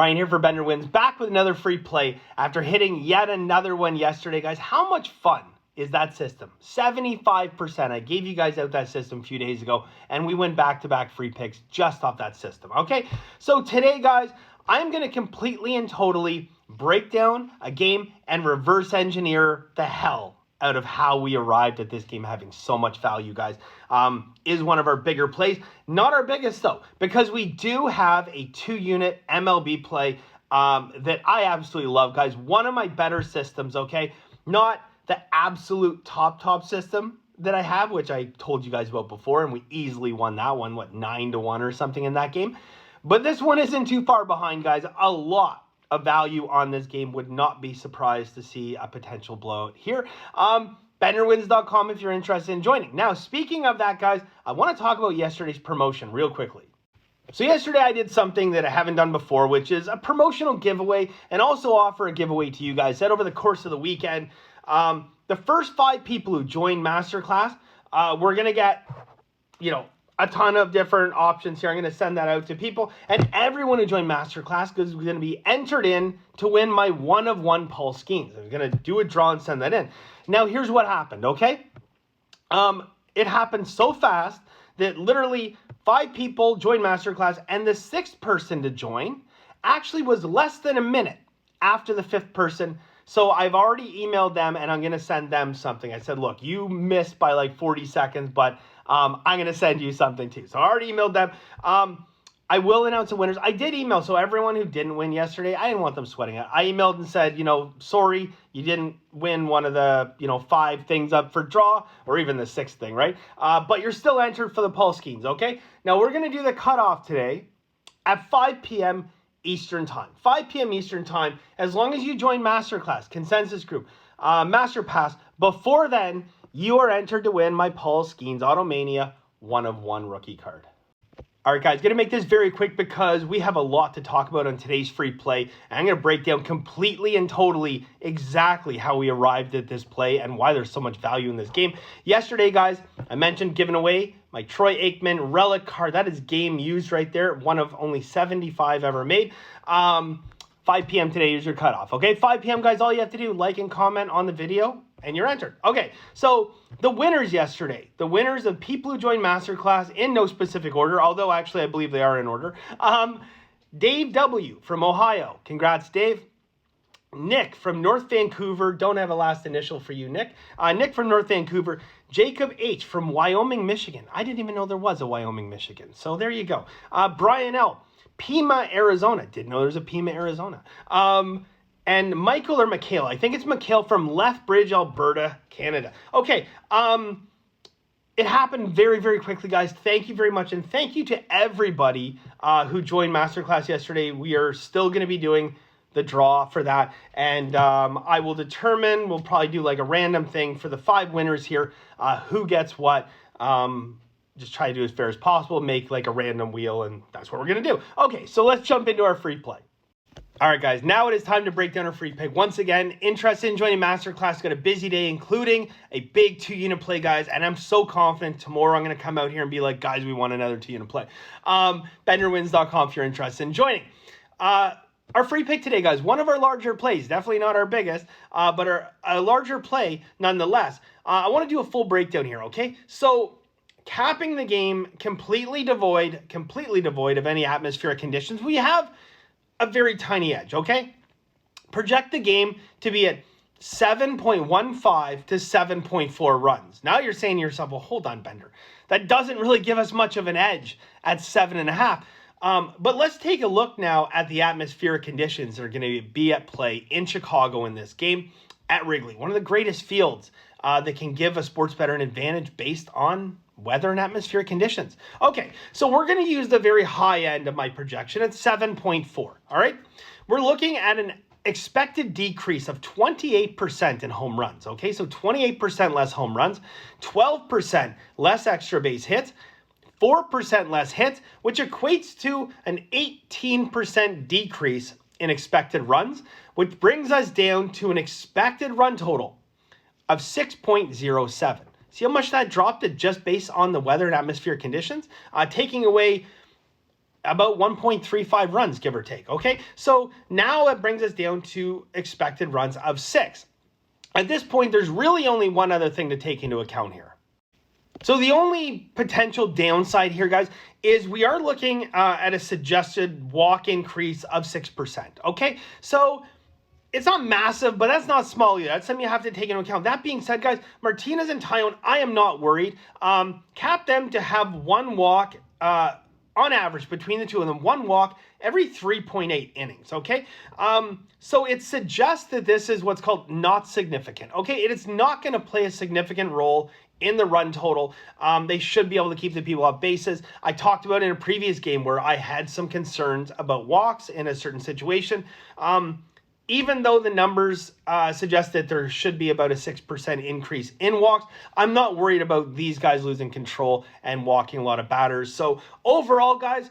Ryan here for Bender Wins, back with another free play after hitting yet another one yesterday, guys. How much fun is that system? 75%. I gave you guys out that system a few days ago, and we went back-to-back free picks just off that system, okay? So today, guys, I'm going to completely and totally break down a game and reverse engineer the hell out of how we arrived at this game having so much value, guys. Is one of our bigger plays. Not our biggest, though, because we do have a 2-unit MLB play that I absolutely love, guys. One of my better systems, okay? Not the absolute top system that I have, which I told you guys about before, and we easily won that one, 9-1 or something in that game. But this one isn't too far behind, guys. A lot of value on this game. Would not be surprised to see a potential blowout here. BenderWins.com if you're interested in joining. Now, speaking of that, guys, I want to talk about yesterday's promotion real quickly. So yesterday I did something that I haven't done before, which is a promotional giveaway, and also offer a giveaway to you guys. Said over the course of the weekend, the first 5 people who join Masterclass, we're going to get, a ton of different options here. I'm going to send that out to people, and everyone who joined Masterclass is going to be entered in to win my 1-of-1 Paul Skeens. I'm going to do a draw and send that in. Now, here's what happened, okay? It happened so fast that literally 5 people joined Masterclass, and the 6th person to join actually was less than a minute after the 5th person. So I've already emailed them, and I'm going to send them something. I said, look, you missed by like 40 seconds, but I'm going to send you something too. So I already emailed them. I will announce the winners. I did email, so everyone who didn't win yesterday, I didn't want them sweating it. I emailed and said, sorry, you didn't win one of the, 5 things up for draw, or even the 6th thing, right? But you're still entered for the Paul Skeens, okay? Now we're going to do the cutoff today at 5 p.m. Eastern Time. 5 p.m. Eastern Time, as long as you join Masterclass, Consensus Group, Master Pass. Before then, you are entered to win my Paul Skeens Automania 1-of-1 rookie card. All right, guys, going to make this very quick because we have a lot to talk about on today's free play. And I'm going to break down completely and totally exactly how we arrived at this play and why there's so much value in this game. Yesterday, guys, I mentioned giving away my Troy Aikman relic card. That is game used right there, one of only 75 ever made. 5 p.m. today is your cutoff, okay? 5 p.m., guys, all you have to do, like and comment on the video, and you're entered. Okay, so the winners yesterday, the winners of people who joined Masterclass in no specific order, although actually I believe they are in order. Dave W. from Ohio. Congrats, Dave. Nick from North Vancouver. Don't have a last initial for you, Nick. Nick from North Vancouver. Jacob H. from Wyoming, Michigan. I didn't even know there was a Wyoming, Michigan. So there you go. Brian L. Pima, Arizona. Didn't know there was a Pima, Arizona. And Michael or Mikhail, I think it's Mikhail from Lethbridge, Alberta, Canada. Okay, it happened very, very quickly, guys. Thank you very much, and thank you to everybody who joined Masterclass yesterday. We are still going to be doing the draw for that, and I will determine, we'll probably do like a random thing for the 5 winners here, who gets what. Just try to do as fair as possible, make like a random wheel, and that's what we're going to do. Okay, so let's jump into our free play. All right, guys, now it is time to break down our free pick. Once again, interested in joining Masterclass, got a busy day, including a big 2-unit play, guys, and I'm so confident tomorrow I'm going to come out here and be like, guys, we want another 2-unit play. BenderWins.com if you're interested in joining. Our free pick today, guys, one of our larger plays, definitely not our biggest, but a larger play nonetheless. I want to do a full breakdown here, okay? So capping the game completely devoid of any atmospheric conditions, we have a very tiny edge, okay? Project the game to be at 7.15 to 7.4 runs. Now you're saying to yourself, well, hold on, Bender. That doesn't really give us much of an edge at 7.5. But let's take a look now at the atmospheric conditions that are going to be at play in Chicago in this game at Wrigley. One of the greatest fields that can give a sports bettor an advantage based on weather and atmospheric conditions. Okay, so we're going to use the very high end of my projection at 7.4, all right? We're looking at an expected decrease of 28% in home runs, okay? So 28% less home runs, 12% less extra base hits, 4% less hits, which equates to an 18% decrease in expected runs, which brings us down to an expected run total of 6.07. See how much that dropped it just based on the weather and atmospheric conditions? Taking away about 1.35 runs, give or take. Okay, so now it brings us down to expected runs of 6. At this point, there's really only one other thing to take into account here. So the only potential downside here, guys, is we are looking at a suggested walk increase of 6%. Okay, so it's not massive, but that's not small either. That's something you have to take into account. That being said, guys, Martinez and Taillon, I am not worried. Cap them to have one walk on average between the two of them, one walk every 3.8 innings, okay? So it suggests that this is what's called not significant, okay? It is not going to play a significant role in the run total. They should be able to keep the people off bases. I talked about in a previous game where I had some concerns about walks in a certain situation. Even though the numbers suggest that there should be about a 6% increase in walks, I'm not worried about these guys losing control and walking a lot of batters. So overall, guys,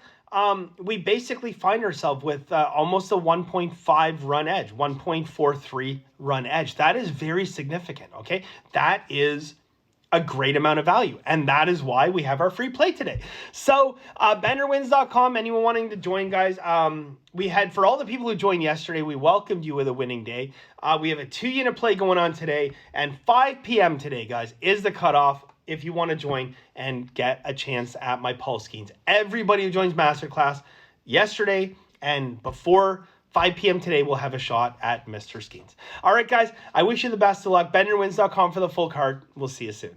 we basically find ourselves with almost a 1.5 run edge, 1.43 run edge. That is very significant, okay? That is a great amount of value, and that is why we have our free play today. So BenderWins.com, anyone wanting to join, guys, we had, for all the people who joined yesterday, we welcomed you with a winning day. We have a 2-unit play going on today, and 5 p.m. today, guys, is the cutoff if you want to join and get a chance at my Pulse Skeens. Everybody who joins Masterclass yesterday and before 5 p.m. today, we'll have a shot at Mr. Skeens. All right, guys, I wish you the best of luck. BenderWins.com for the full card. We'll see you soon.